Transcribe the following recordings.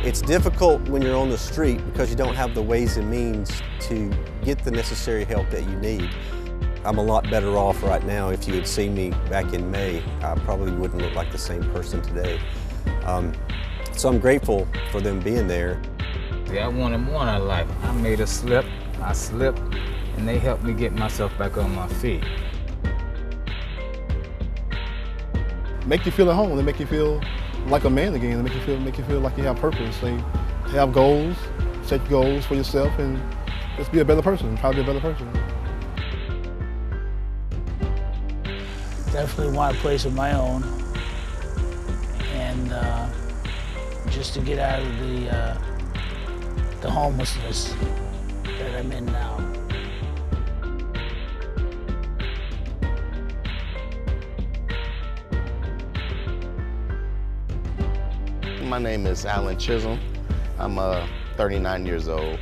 It's difficult when you're on the street because you don't have the ways and means to get the necessary help that you need. I'm a lot better off right now. If you had seen me back in May, I probably wouldn't look like the same person today. So I'm grateful for them being there. Yeah, I wanted more out of life. I made a slip, I slipped, and they helped me get myself back on my feet. Make you feel at home. They make you feel like a man again. They make you feel like you have purpose. They have goals, set goals for yourself, and just be a better person. Try to be a better person. Definitely want a place of my own, and just to get out of the homelessness that I'm in now. My name is Alan Chisholm. I'm 39 years old.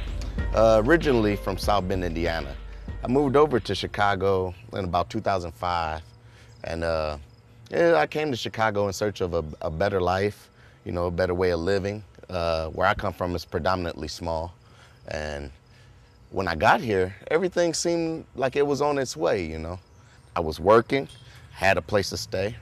Originally from South Bend, Indiana. I moved over to Chicago in about 2005. And yeah, I came to Chicago in search of a better life, you know, a better way of living. Where I come from is predominantly small. And when I got here, everything seemed like it was on its way, you know. I was working, had a place to stay.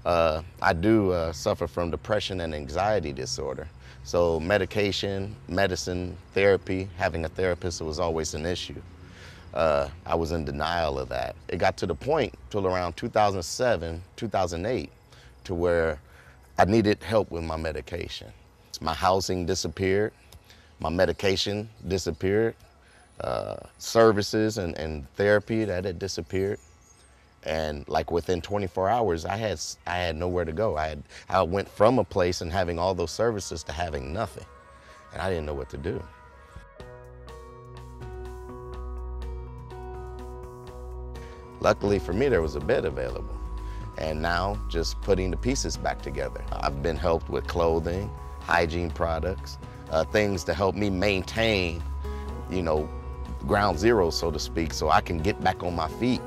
I do suffer from depression and anxiety disorder. So medication, medicine, therapy, having a therapist was always an issue. I was in denial of that. It got to the point till around 2007, 2008, to where I needed help with my medication. My housing disappeared, my medication disappeared, services and therapy that had disappeared. And like within 24 hours, I had nowhere to go. I went from a place and having all those services to having nothing. And I didn't know what to do. Luckily for me, there was a bed available. And now just putting the pieces back together. I've been helped with clothing, hygiene products, things to help me maintain, you know, ground zero, so to speak, so I can get back on my feet.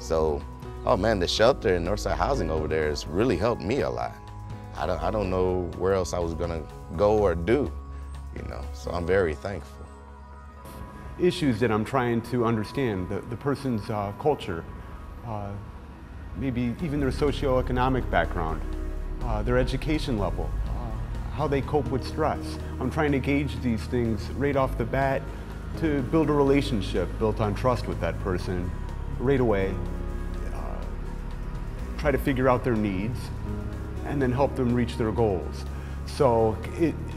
So, oh man, the shelter and Northside Housing over there has really helped me a lot. I don't know where else I was gonna go or do, you know, so I'm very thankful. Issues that I'm trying to understand, the person's culture, maybe even their socioeconomic background, their education level, how they cope with stress. I'm trying to gauge these things right off the bat to build a relationship built on trust with that person right away. Try to figure out their needs and then help them reach their goals. So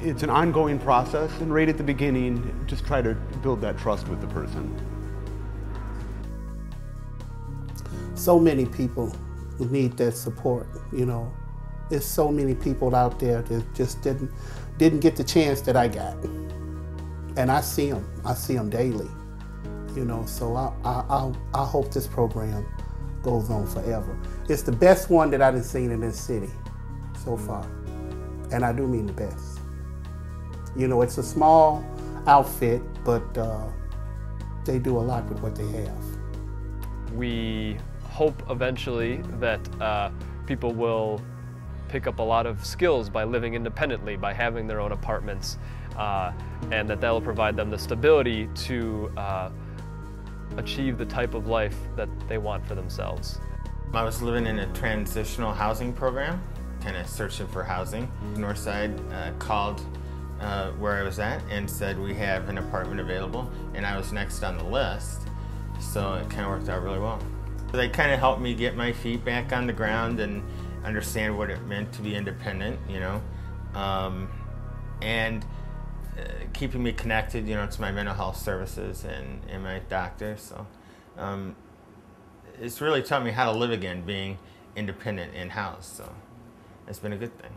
it's an ongoing process, and right at the beginning, just try to build that trust with the person. So many people need that support, you know. There's so many people out there that just didn't get the chance that I got. And I see them daily, you know, so I hope this program goes on forever. It's the best one that I've seen in this city so far. And I do mean the best. You know, it's a small outfit, but they do a lot with what they have. We hope eventually that people will pick up a lot of skills by living independently, by having their own apartments, and that will provide them the stability to achieve the type of life that they want for themselves. I was living in a transitional housing program, kind of searching for housing. Northside called where I was at and said, we have an apartment available, and I was next on the list, so it kind of worked out really well. They kind of helped me get my feet back on the ground and understand what it meant to be independent, you know, and keeping me connected, you know, to my mental health services and my doctor. So it's really taught me how to live again, being independent in-house. So it's been a good thing.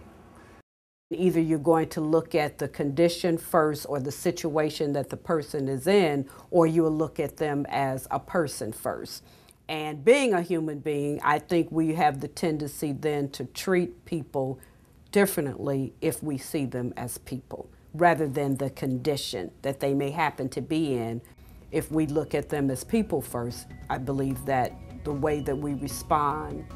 Either you're going to look at the condition first or the situation that the person is in, or you'll look at them as a person first. And being a human being, I think we have the tendency then to treat people differently if we see them as people, rather than the condition that they may happen to be in. If we look at them as people first, I believe that the way that we respond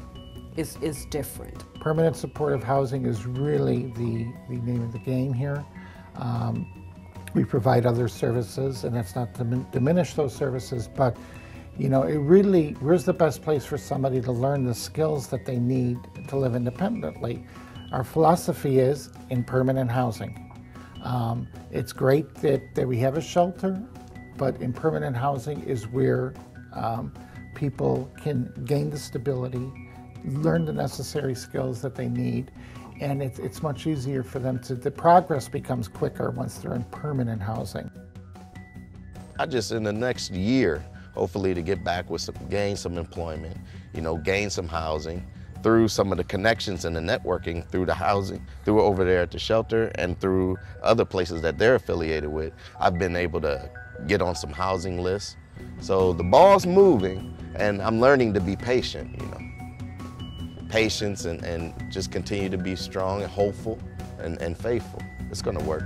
is different. Permanent supportive housing is really the name of the game here. We provide other services, and that's not to diminish those services, but you know, it really, where's the best place for somebody to learn the skills that they need to live independently? Our philosophy is in permanent housing. It's great that we have a shelter, but in permanent housing is where people can gain the stability, learn the necessary skills that they need, and it's much easier for them the progress becomes quicker once they're in permanent housing. I just, in the next year, hopefully to get back with gain some employment, you know, gain some housing through some of the connections and the networking through the housing, through over there at the shelter and through other places that they're affiliated with. I've been able to get on some housing lists. So the ball's moving, and I'm learning to be patient, you know. Patience and just continue to be strong and hopeful and faithful. It's gonna work.